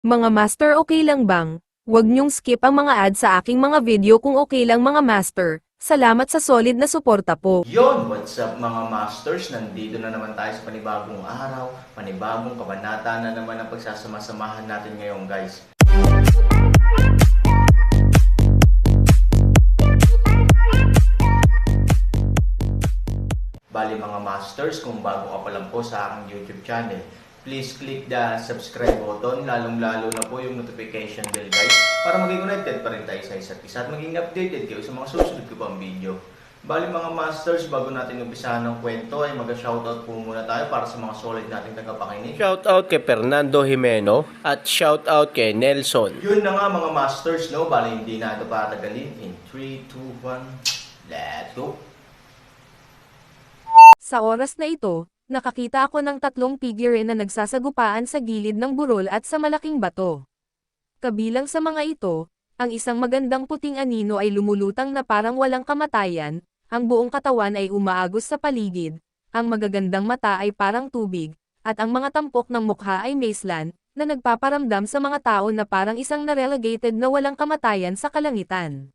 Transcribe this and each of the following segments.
Mga master, okay lang bang? Huwag niyong skip ang mga ad sa aking mga video kung okay lang mga master. Salamat sa solid na suporta po. Yon, what's up mga masters? Nandito na naman tayo sa panibagong araw, panibagong kabanata na naman ang pagsasama-samahan natin ngayon guys. Bali mga masters, kung bago ka pa lang po sa aking YouTube channel, please click the subscribe button, lalong-lalo na po yung notification bell guys, para maging connected pa rin tayo sa isa't isa at maging updated kayo sa mga susunod ko pang video. Bali mga masters, bago natin umpisahan ng kwento ay mag-shoutout po muna tayo para sa mga solid nating tagapakinig. Shoutout kay Fernando Jimeno at shoutout kay Nelson. Yun na nga mga masters, no? Bali hindi na ito patagalin. In 3, 2, 1, let's go! Sa oras na ito, nakakita ako ng tatlong figure na nagsasagupaan sa gilid ng burol at sa malaking bato. Kabilang sa mga ito, ang isang magandang puting anino ay lumulutang na parang walang kamatayan, ang buong katawan ay umaagos sa paligid, ang magagandang mata ay parang tubig, at ang mga tampok ng mukha ay maislan, na nagpaparamdam sa mga tao na parang isang narelegated na walang kamatayan sa kalangitan.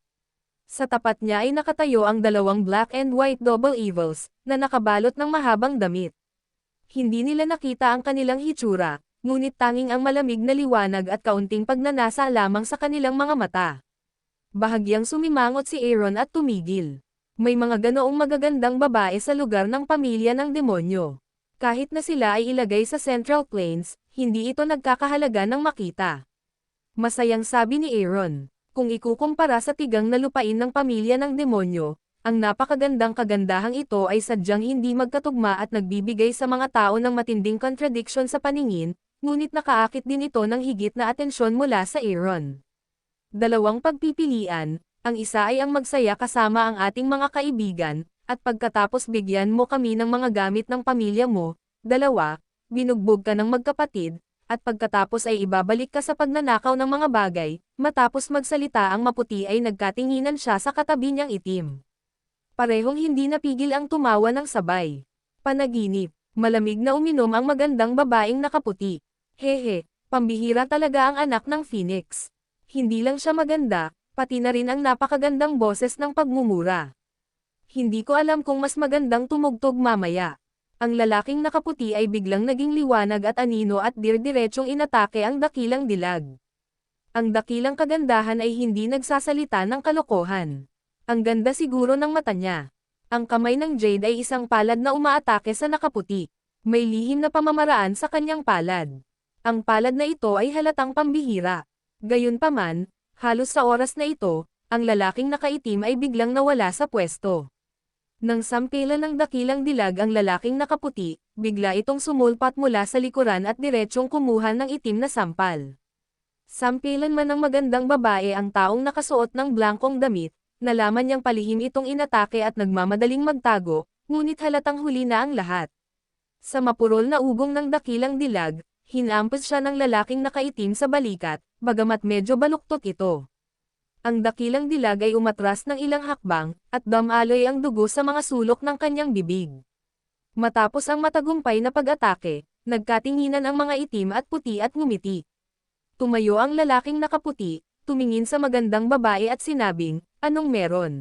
Sa tapat niya ay nakatayo ang dalawang black and white double evils, na nakabalot ng mahabang damit. Hindi nila nakita ang kanilang hitsura, ngunit tanging ang malamig na liwanag at kaunting pagnanasa lamang sa kanilang mga mata. Bahagyang sumimangot si Aaron at tumigil. May mga ganoong magagandang babae sa lugar ng pamilya ng demonyo. Kahit na sila ay ilagay sa Central Plains, hindi ito nagkakahalaga ng makita. Masayang sabi ni Aaron. Kung ikukumpara sa tigang na lupain ng pamilya ng demonyo, ang napakagandang kagandahang ito ay sadyang hindi magkatugma at nagbibigay sa mga tao ng matinding contradiction sa paningin, ngunit nakaakit din ito ng higit na atensyon mula sa Aaron. Dalawang pagpipilian, ang isa ay ang magsaya kasama ang ating mga kaibigan, at pagkatapos bigyan mo kami ng mga gamit ng pamilya mo, dalawa, binugbog ka ng magkapatid, at pagkatapos ay ibabalik ka sa pagnanakaw ng mga bagay. Matapos magsalita ang maputi ay nagkatinginan siya sa katabi niyang itim. Parehong hindi napigil ang tumawa ng sabay. Panaginip, malamig na uminom ang magandang babaeng nakaputi. Hehe, pambihira talaga ang anak ng Phoenix. Hindi lang siya maganda, pati na rin ang napakagandang boses ng pagmumura. Hindi ko alam kung mas magandang tumugtog mamaya. Ang lalaking nakaputi ay biglang naging liwanag at anino at dirdiretsong inatake ang dakilang dilag. Ang dakilang kagandahan ay hindi nagsasalita ng kalokohan. Ang ganda siguro ng mata niya. Ang kamay ng Jade ay isang palad na umaatake sa nakaputi. May lihim na pamamaraan sa kanyang palad. Ang palad na ito ay halatang pambihira. Gayunpaman, halos sa oras na ito, ang lalaking nakaitim ay biglang nawala sa pwesto. Nang sampilan ng dakilang dilag ang lalaking nakaputi, bigla itong sumulpat mula sa likuran at diretsyong kumuha ng itim na sampal. Sampilan man ng magandang babae ang taong nakasuot ng blankong damit, nalaman niyang palihim itong inatake at nagmamadaling magtago, ngunit halatang huli na ang lahat. Sa mapurol na ugong ng dakilang dilag, hinampos siya ng lalaking nakaitim sa balikat, bagamat medyo baluktot ito. Ang dakilang dilag ay umatras ng ilang hakbang, at damaloy ang dugo sa mga sulok ng kanyang bibig. Matapos ang matagumpay na pag-atake, nagkatinginan ang mga itim at puti at ngumiti. Tumayo ang lalaking nakaputi, tumingin sa magandang babae at sinabing, "Anong meron?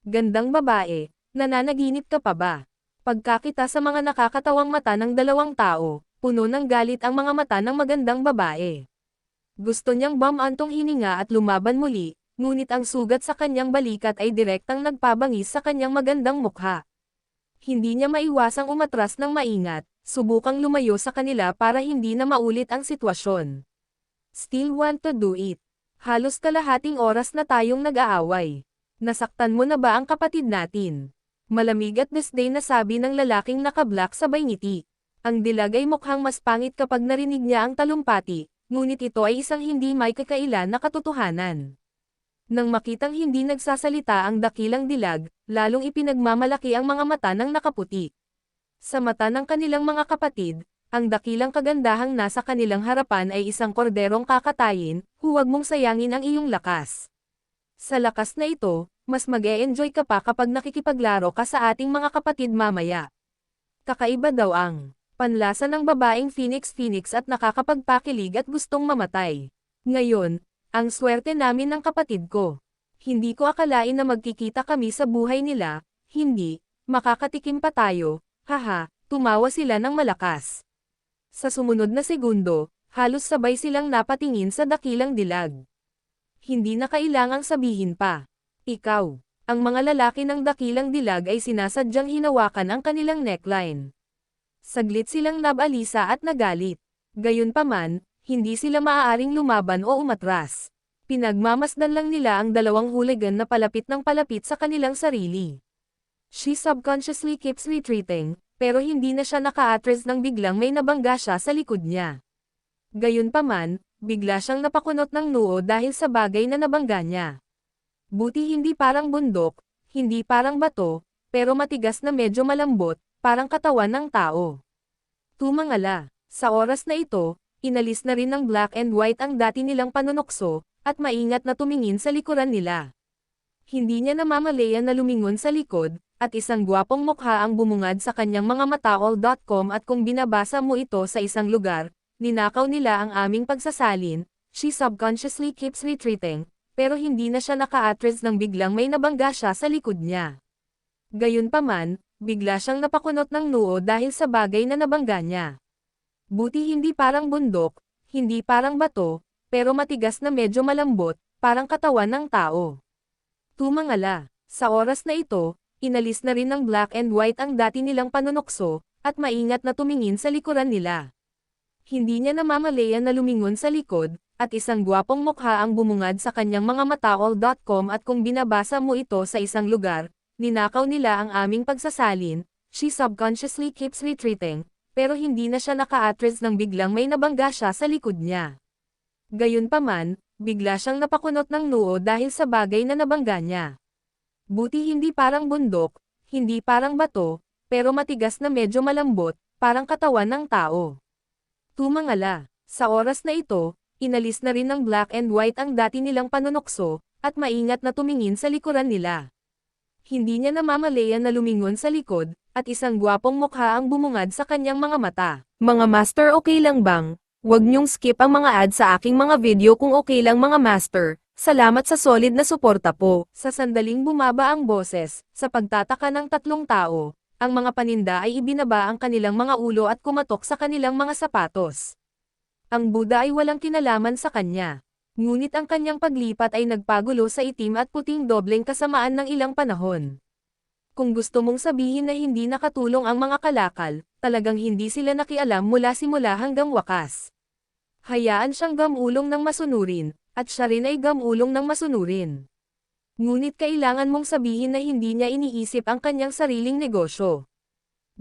Gandang babae, nananaginip ka pa ba?" Pagkakita sa mga nakakatawang mata ng dalawang tao, puno ng galit ang mga mata ng magandang babae. Gusto niyang bumantong hininga at lumaban muli, ngunit ang sugat sa kanyang balikat ay direktang nagpabangis sa kanyang magandang mukha. Hindi niya maiwasang umatras ng maingat, subukang lumayo sa kanila para hindi na maulit ang sitwasyon. Still want to do it. Halos kalahating oras na tayong nag-aaway. Nasaktan mo na ba ang kapatid natin? Malamig at disdain na sabi ng lalaking naka-black sabay ngiti. Ang dilag ay mukhang mas pangit kapag narinig niya ang talumpati, ngunit ito ay isang hindi may kakailan na katotohanan. Nang makitang hindi nagsasalita ang dakilang dilag, lalong ipinagmamalaki ang mga mata ng nakaputi. Sa mata ng kanilang mga kapatid, ang dakilang kagandahang nasa kanilang harapan ay isang korderong kakatayin, huwag mong sayangin ang iyong lakas. Sa lakas na ito, mas mag-e-enjoy ka pa kapag nakikipaglaro ka sa ating mga kapatid mamaya. Kakaiba daw ang Panlasa ng babaeng Phoenix at nakakapagpakilig at gustong mamatay. Ngayon, ang swerte namin ng kapatid ko. Hindi ko akalain na magkikita kami sa buhay nila, hindi, makakatikim pa tayo, haha, tumawa sila ng malakas. Sa sumunod na segundo, halos sabay silang napatingin sa dakilang dilag. Hindi na kailangang sabihin pa. Ikaw, ang mga lalaki ng dakilang dilag ay sinasadyang hinawakan ang kanilang neckline. Saglit silang nabalisa at nagalit. Gayunpaman, hindi sila maaaring lumaban o umatras. Pinagmamasdan lang nila ang dalawang hooligan na palapit ng palapit sa kanilang sarili. She subconsciously keeps retreating, pero hindi na siya naka-atras nang biglang may nabangga siya sa likod niya. Gayunpaman, bigla siyang napakunot ng noo dahil sa bagay na nabangga niya. Buti hindi parang bundok, hindi parang bato, pero matigas na medyo malambot, parang katawan ng tao. Tumangala. Sa oras na ito, inalis na rin ng black and white ang dati nilang panunokso, at maingat na tumingin sa likuran nila. Hindi niya namamalayan na lumingon sa likod, at isang gwapong mukha ang bumungad sa kanyang mga mataol.com at kung binabasa mo ito sa isang lugar, ninakaw nila ang aming pagsasalin, she subconsciously keeps retreating, pero hindi na siya naka-atras nang biglang may nabangga siya sa likod niya. Gayunpaman, bigla siyang napakunot ng noo dahil sa bagay na nabangga niya. Buti hindi parang bundok, hindi parang bato, pero matigas na medyo malambot, parang katawan ng tao. Tumangala. Sa oras na ito, inalis na rin ng black and white ang dati nilang panunokso, at maingat na tumingin sa likuran nila. Hindi niya namamalayan na lumingon sa likod, at isang gwapong mukha ang bumungad sa kanyang mga mataol.com at kung binabasa mo ito sa isang lugar, ninakaw nila ang aming pagsasalin, she subconsciously keeps retreating, pero hindi na siya naka-atras nang biglang may nabangga siya sa likod niya. Gayunpaman, bigla siyang napakunot ng noo dahil sa bagay na nabangga niya. Buti hindi parang bundok, hindi parang bato, pero matigas na medyo malambot, parang katawan ng tao. Tumangala. Sa oras na ito, inalis na rin ng black and white ang dati nilang panunokso, at maingat na tumingin sa likuran nila. Hindi niya namamalayan na lumingon sa likod, at isang gwapong mukha ang bumungad sa kanyang mga mata. Mga master, okay lang bang? Huwag niyong skip ang mga ads sa aking mga video kung okay lang mga master. Salamat sa solid na suporta po. Sa sandaling bumaba ang boses, sa pagtataka ng tatlong tao, ang mga paninda ay ibinaba ang kanilang mga ulo at kumatok sa kanilang mga sapatos. Ang Buddha ay walang kinalaman sa kanya. Ngunit ang kanyang paglipat ay nagpagulo sa itim at puting dobleng kasamaan ng ilang panahon. Kung gusto mong sabihin na hindi nakatulong ang mga kalakal, talagang hindi sila nakialam mula simula hanggang wakas. Hayaan siyang gamulong ng masunurin, at siya rin ay gamulong ng masunurin. Ngunit kailangan mong sabihin na hindi niya iniisip ang kanyang sariling negosyo.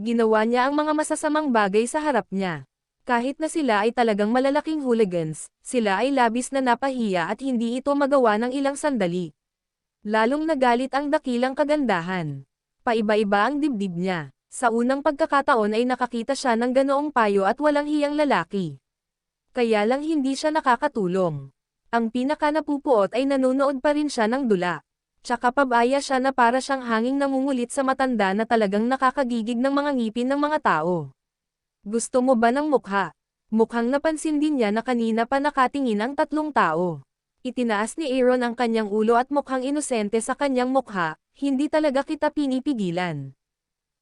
Ginawa niya ang mga masasamang bagay sa harap niya. Kahit na sila ay talagang malalaking hooligans, sila ay labis na napahiya at hindi ito magawa ng ilang sandali. Lalong nagalit ang dakilang kagandahan. Paiba-iba ang dibdib niya. Sa unang pagkakataon ay nakakita siya ng ganoong payo at walang hiyang lalaki. Kaya lang hindi siya nakakatulong. Ang pinaka napupuot ay nanonood pa rin siya ng dula. Tsaka pabaya siya na para siyang hanging nangungulit sa matanda na talagang nakakagigig ng mga ngipin ng mga tao. Gusto mo ba ng mukha? Mukhang napansin din niya na kanina pa nakatingin ang tatlong tao. Itinaas ni Aaron ang kanyang ulo at mukhang inosente sa kanyang mukha, hindi talaga kita pinipigilan.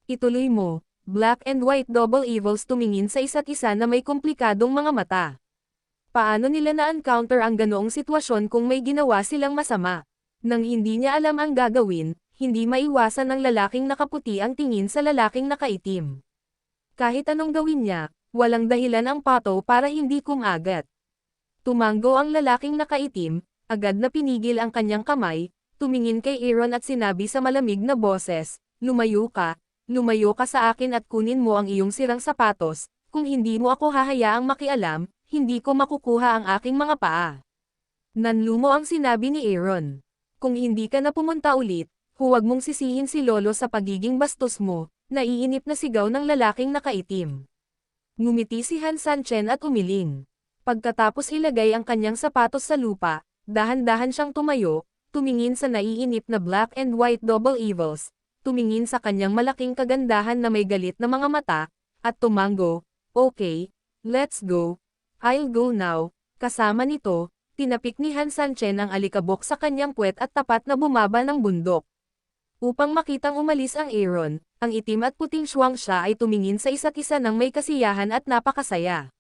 Ituloy mo, black and white double evils tumingin sa isa't isa na may komplikadong mga mata. Paano nila na-encounter ang ganoong sitwasyon kung may ginawa silang masama? Nang hindi niya alam ang gagawin, hindi maiwasan ng lalaking nakaputi ang tingin sa lalaking nakaitim. Kahit anong gawin niya, walang dahilan ang pato para hindi kumagat. Tumanggo ang lalaking nakaitim, agad na pinigil ang kanyang kamay, tumingin kay Aaron at sinabi sa malamig na boses, lumayo ka sa akin at kunin mo ang iyong sirang sapatos, kung hindi mo ako hahayaang makialam, hindi ko makukuha ang aking mga paa. Nanlumo ang sinabi ni Aaron. Kung hindi ka na pumunta ulit, huwag mong sisihin si Lolo sa pagiging bastos mo, naiinip na sigaw ng lalaking nakaitim. Ngumiti si Han Sanchen at umiling. Pagkatapos ilagay ang kanyang sapatos sa lupa, dahan-dahan siyang tumayo, tumingin sa naiinip na black and white double evils, tumingin sa kanyang malaking kagandahan na may galit na mga mata, at tumango, "Okay, let's go. I'll go now." Kasama nito, tinapik ni Han Sanchen ang alikabok sa kanyang puwet at tapat na bumaba ng bundok. Upang makitang umalis ang Aaron, ang itim at puting Shuangxia ay tumingin sa isa't isa ng may kasiyahan at napakasaya.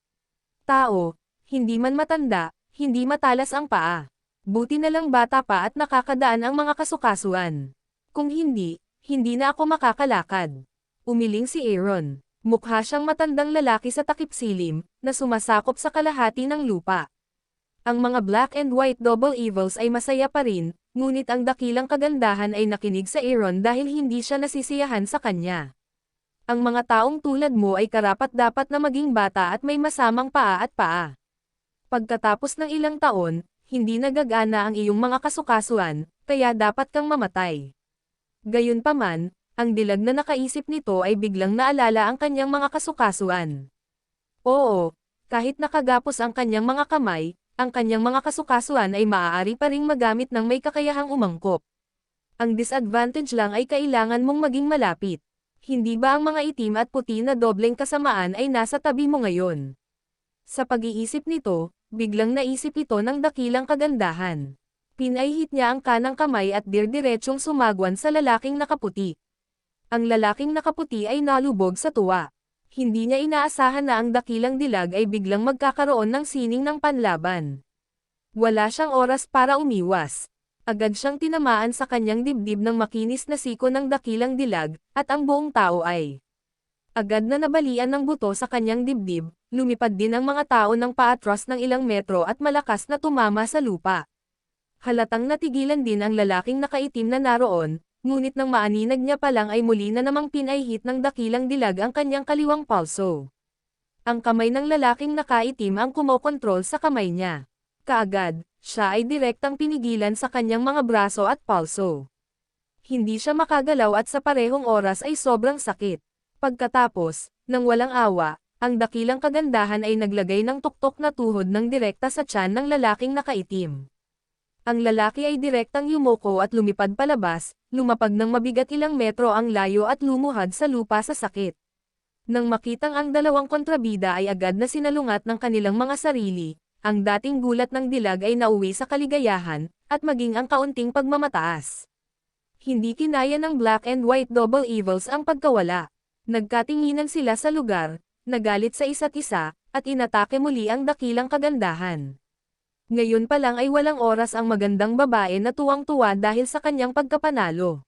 Tao, hindi man matanda, hindi matalas ang paa. Buti na lang bata pa at nakakadaan ang mga kasukasuan. Kung hindi, hindi na ako makakalakad. Umiling si Aaron. Mukha siyang matandang lalaki sa takip silim, na sumasakop sa kalahati ng lupa. Ang mga black and white double evils ay masaya pa rin, ngunit ang dakilang kagandahan ay nakinig sa Aaron dahil hindi siya nasisiyahan sa kanya. Ang mga taong tulad mo ay karapat-dapat na maging bata at may masamang paa at paa. Pagkatapos ng ilang taon, hindi nagagana ang iyong mga kasukasuan, kaya dapat kang mamatay. Gayunpaman, ang dilag na nakaisip nito ay biglang naalala ang kanyang mga kasukasuan. Oo, kahit nakagapos ang kanyang mga kamay, ang kanyang mga kasukasuan ay maaari pa ring magamit ng may kakayahang umangkop. Ang disadvantage lang ay kailangan mong maging malapit. Hindi ba ang mga itim at puti na dobleng kasamaan ay nasa tabi mo ngayon? Sa pag-iisip nito, biglang naisip ito ng dakilang kagandahan. Pinaihit niya ang kanang kamay at dirdiretsong sumagwan sa lalaking nakaputi. Ang lalaking nakaputi ay nalubog sa tuwa. Hindi niya inaasahan na ang dakilang dilag ay biglang magkakaroon ng sining ng panlaban. Wala siyang oras para umiwas. Agad siyang tinamaan sa kanyang dibdib ng makinis na siko ng dakilang dilag, at ang buong tao ay agad na nabalian ng buto sa kanyang dibdib. Lumipad din ang mga tao ng paatras ng ilang metro at malakas na tumama sa lupa. Halatang natigilan din ang lalaking nakaitim na naroon, ngunit nang maaninag niya pa lang ay muli na namang pinaihit ng dakilang dilag ang kanyang kaliwang palso. Ang kamay ng lalaking nakaitim ang kumokontrol sa kamay niya. Kaagad, siya ay direktang pinigilan sa kanyang mga braso at palso. Hindi siya makagalaw at sa parehong oras ay sobrang sakit. Pagkatapos, nang walang awa, ang dakilang kagandahan ay naglagay ng tuktok na tuhod ng direkta sa tiyan ng lalaking nakaitim. Ang lalaki ay direktang yumuko at lumipad palabas, lumapag ng mabigat ilang metro ang layo at lumuhad sa lupa sa sakit. Nang makitang ang dalawang kontrabida ay agad na sinalungat ng kanilang mga sarili, ang dating gulat ng dilag ay nauwi sa kaligayahan, at maging ang kaunting pagmamataas. Hindi kinaya ng black and white double evils ang pagkawala. Nagkatinginan sila sa lugar, nagalit sa isa't isa, at inatake muli ang dakilang kagandahan. Ngayon pa lang ay walang oras ang magandang babae na tuwang-tuwa dahil sa kanyang pagkapanalo.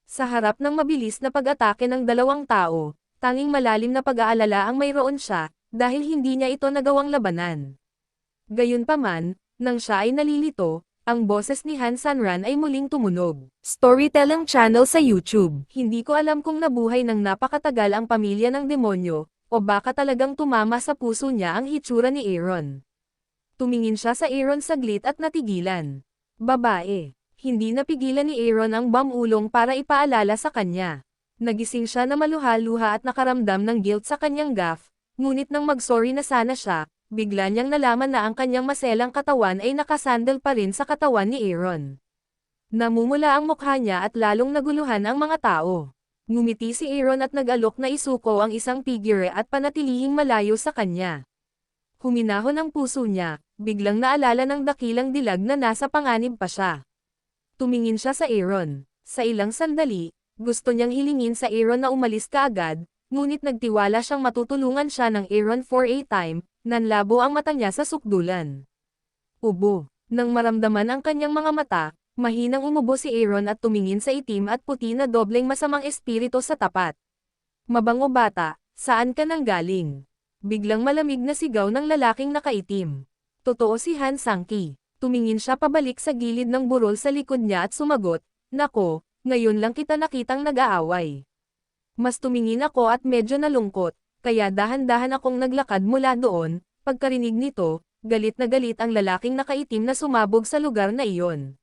Sa harap ng mabilis na pag-atake ng dalawang tao, tanging malalim na pag-aalala ang mayroon siya, dahil hindi niya ito nagawang labanan. Gayunpaman, nang siya ay nalilito, ang boses ni Han Sanran ay muling tumunog. Storytelling channel sa YouTube. Hindi ko alam kung nabuhay ng napakatagal ang pamilya ng demonyo, o baka talagang tumama sa puso niya ang hitsura ni Aaron. Tumingin siya sa Aaron saglit at natigilan. Babae. Hindi napigilan ni Aaron ang bamulong para ipaalala sa kanya. Nagising siya na maluha-luha at nakaramdam ng guilt sa kanyang gaffe, ngunit nang mag-sorry na sana siya, bigla niyang nalaman na ang kanyang maselang katawan ay nakasandal pa rin sa katawan ni Aaron. Namumula ang mukha niya at lalong naguluhan ang mga tao. Ngumiti si Aaron at nag-alok na isuko ang isang figure at panatilihing malayo sa kanya. Huminahon ang puso niya, biglang naalala ng dakilang dilag na nasa panganib pa siya. Tumingin siya sa Aaron. Sa ilang sandali, gusto niyang hilingin sa Aaron na umalis kaagad, ngunit nagtiwala siyang matutulungan siya ng Aaron for a time, nanlabo ang mata niya sa sukdulan. Ubo. Nang maramdaman ang kanyang mga mata, mahinang umubo si Aaron at tumingin sa itim at puti na dobleng masamang espiritu sa tapat. Mabango bata, saan ka nang galing? Biglang malamig na sigaw ng lalaking nakaitim. Totoo si Han Sangki. Tumingin siya pabalik sa gilid ng burol sa likod niya at sumagot, "Nako, ngayon lang kita nakitang nag-aaway." Mas tumingin ako at medyo nalungkot, kaya dahan-dahan akong naglakad mula doon. Pagkarinig nito, galit na galit ang lalaking nakaitim na sumabog sa lugar na iyon.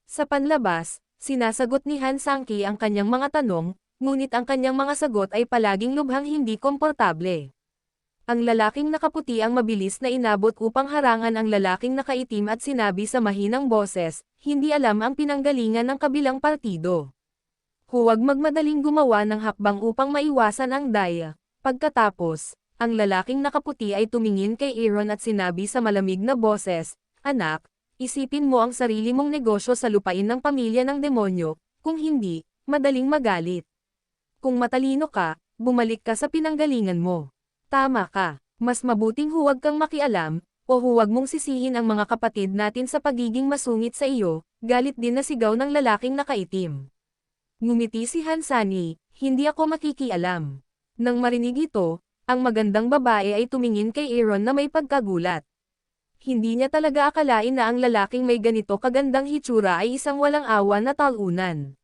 Sa panlabas, sinasagot ni Han Sangki ang kanyang mga tanong, ngunit ang kanyang mga sagot ay palaging lubhang hindi komportable. Ang lalaking nakaputi ang mabilis na inabot upang harangan ang lalaking nakaitim at sinabi sa mahinang boses, "Hindi alam ang pinanggalingan ng kabilang partido. Huwag magmadaling gumawa ng hakbang upang maiwasan ang daya. Pagkatapos, ang lalaking nakaputi ay tumingin kay Aaron at sinabi sa malamig na boses, "Anak, isipin mo ang sarili mong negosyo sa lupain ng pamilya ng demonyo, kung hindi, madaling magalit. Kung matalino ka, bumalik ka sa pinanggalingan mo. Tama ka, mas mabuting huwag kang makialam, o huwag mong sisihin ang mga kapatid natin sa pagiging masungit sa iyo," galit din na sigaw ng lalaking nakaitim. Ngumiti si Hansani, "Hindi ako makikialam." Nang marinig ito, ang magandang babae ay tumingin kay Aaron na may pagkagulat. Hindi niya talaga akalain na ang lalaking may ganito kagandang hitsura ay isang walang awa na talunan.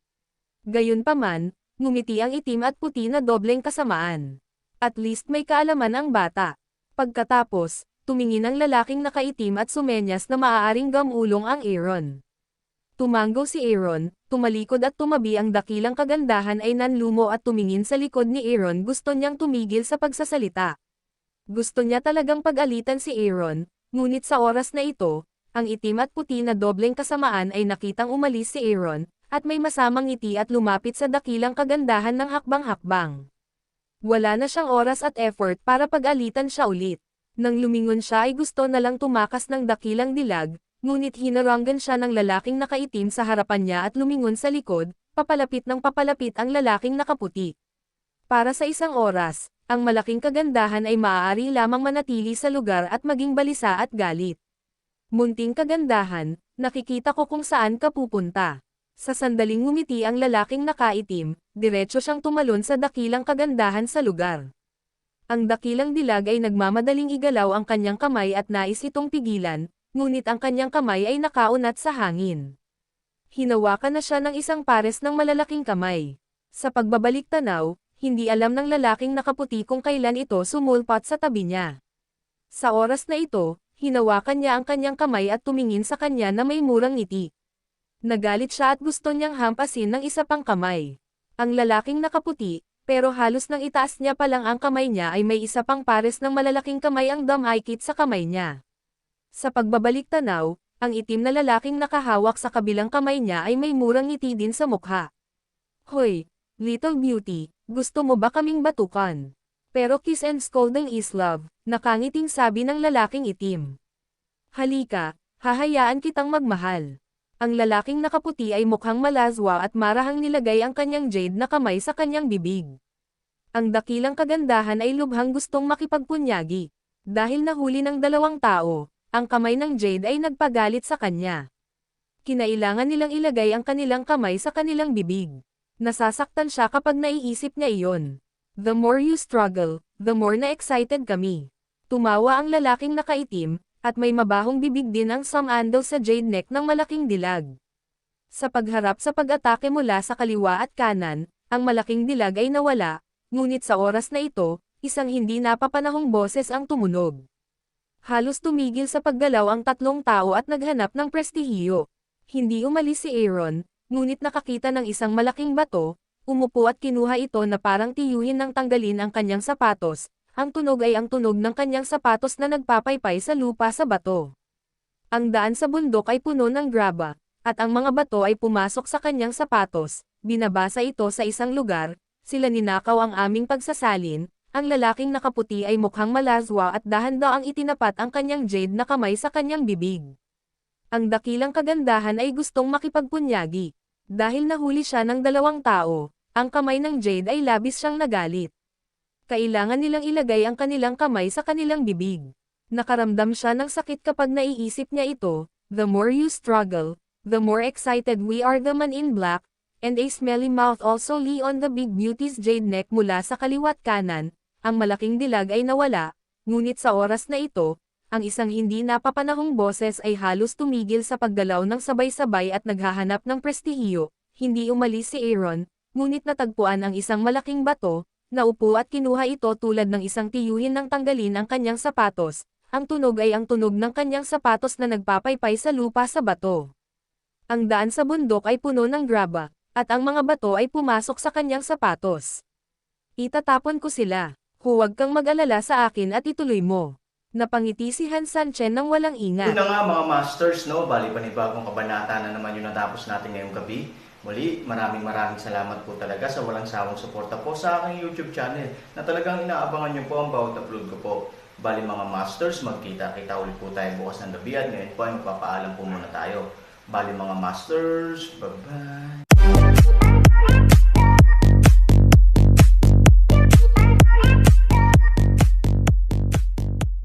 Gayunpaman, ngumiti ang itim at puti na dobleng kasamaan. At least may kaalaman ang bata. Pagkatapos, tumingin ang lalaking nakaitim at sumenyas na maaaring gamulong ang Aaron. Tumango si Aaron, tumalikod at tumabi ang dakilang kagandahan ay nanlumo at tumingin sa likod ni Aaron. Gusto niyang tumigil sa pagsasalita. Gusto niya talagang pag-alitan si Aaron, ngunit sa oras na ito, ang itim at puti na dobleng kasamaan ay nakitang umalis si Aaron, at may masamang ngiti at lumapit sa dakilang kagandahan ng hakbang-hakbang. Wala na siyang oras at effort para pag-alitan siya ulit. Nang lumingon siya ay gusto na lang tumakas ng dakilang dilag, ngunit hinaranggan siya ng lalaking nakaitim sa harapan niya at lumingon sa likod, papalapit ng papalapit ang lalaking nakaputi. Para sa isang oras, ang malaking kagandahan ay maaari lamang manatili sa lugar at maging balisa at galit. "Munting kagandahan, nakikita ko kung saan ka pupunta." Sa sandaling ngumiti ang lalaking nakaitim, diretso siyang tumalon sa dakilang kagandahan sa lugar. Ang dakilang dilag ay nagmamadaling igalaw ang kanyang kamay at nais itong pigilan, ngunit ang kanyang kamay ay nakaunat sa hangin. Hinawakan na siya ng isang pares ng malalaking kamay. Sa pagbabalik tanaw, hindi alam ng lalaking nakaputi kung kailan ito sumulpat sa tabi niya. Sa oras na ito, hinawakan niya ang kanyang kamay at tumingin sa kanya na may murang ngiti. Nagalit siya at gusto niyang hampasin ng isa pang kamay. Ang lalaking nakaputi, pero halos nang itaas niya pa lang ang kamay niya ay may isa pang pares ng malalaking kamay ang dumaikit sa kamay niya. Sa pagbabalik tanaw, ang itim na lalaking nakahawak sa kabilang kamay niya ay may murang ngiti din sa mukha. "Hoy, little beauty, gusto mo ba kaming batukan?" "Pero kiss and scolding is love," nakangiting sabi ng lalaking itim. "Halika, hahayaan kitang magmahal." Ang lalaking nakaputi ay mukhang malazwa at marahang nilagay ang kanyang jade na kamay sa kanyang bibig. Ang dakilang kagandahan ay lubhang gustong makipagpunyagi. Dahil nahuli ng dalawang tao, ang kamay ng Jade ay nagpagalit sa kanya. Kinailangan nilang ilagay ang kanilang kamay sa kanilang bibig. Nasasaktan siya kapag naiisip niya iyon. "The more you struggle, the more na excited kami." Tumawa ang lalaking nakaitim, at may mabahong bibig din ang sumandal sa Jade neck ng malaking dilag. Sa pagharap sa pag-atake mula sa kaliwa at kanan, ang malaking dilag ay nawala, ngunit sa oras na ito, isang hindi napapanahong boses ang tumunog. Halos tumigil sa paggalaw ang tatlong tao at naghanap ng prestihiyo. Hindi umalis si Aaron, ngunit nakakita ng isang malaking bato, umupo at kinuha ito na parang tiyuhin ng tanggalin ang kanyang sapatos. Ang tunog ay ang tunog ng kanyang sapatos na nagpapaypay sa lupa sa bato. Ang daan sa bundok ay puno ng graba, at ang mga bato ay pumasok sa kanyang sapatos. Binabasa ito sa isang lugar, "Sila ninakaw ang aming pagsasalin." Ang lalaking nakaputi ay mukhang malazwa at dahan-daang itinapat ang kanyang jade na kamay sa kanyang bibig. Ang dakilang kagandahan ay gustong makipagpunyagi. Dahil nahuli siya ng dalawang tao, ang kamay ng Jade ay labis siyang nagalit. Kailangan nilang ilagay ang kanilang kamay sa kanilang bibig. Nakaramdam siya ng sakit kapag naiisip niya ito. "The more you struggle, the more excited we are." The man in black, and a smelly mouth also lay on the big beauty's jade neck mula sa kaliwat kanan. Ang malaking dilag ay nawala, ngunit sa oras na ito, ang isang hindi napapanahong boses ay halos tumigil sa paggalaw ng sabay-sabay at naghahanap ng prestihiyo. Hindi umalis si Aaron, ngunit natagpuan ang isang malaking bato, naupo at kinuha ito tulad ng isang tiyuhin ng tanggalin ang kanyang sapatos. Ang tunog ay ang tunog ng kanyang sapatos na nagpapaypay sa lupa sa bato. Ang daan sa bundok ay puno ng graba, at ang mga bato ay pumasok sa kanyang sapatos. "Itatapon ko sila. Huwag kang mag-alala sa akin at ituloy mo." Napangiti si Han Sanchen nang walang ingat. Yun na nga mga masters, no? Bali panibagong kabanata na naman yung natapos natin ngayong gabi. Muli, maraming salamat po talaga sa walang sawang suporta po sa aking YouTube channel na talagang inaabangan niyo po ang bawat upload ko po. Bali mga masters, magkita-kita ulit po tayo bukas ng gabi at ngayon po ay magpapaalam po muna tayo. Bali mga masters, bye-bye!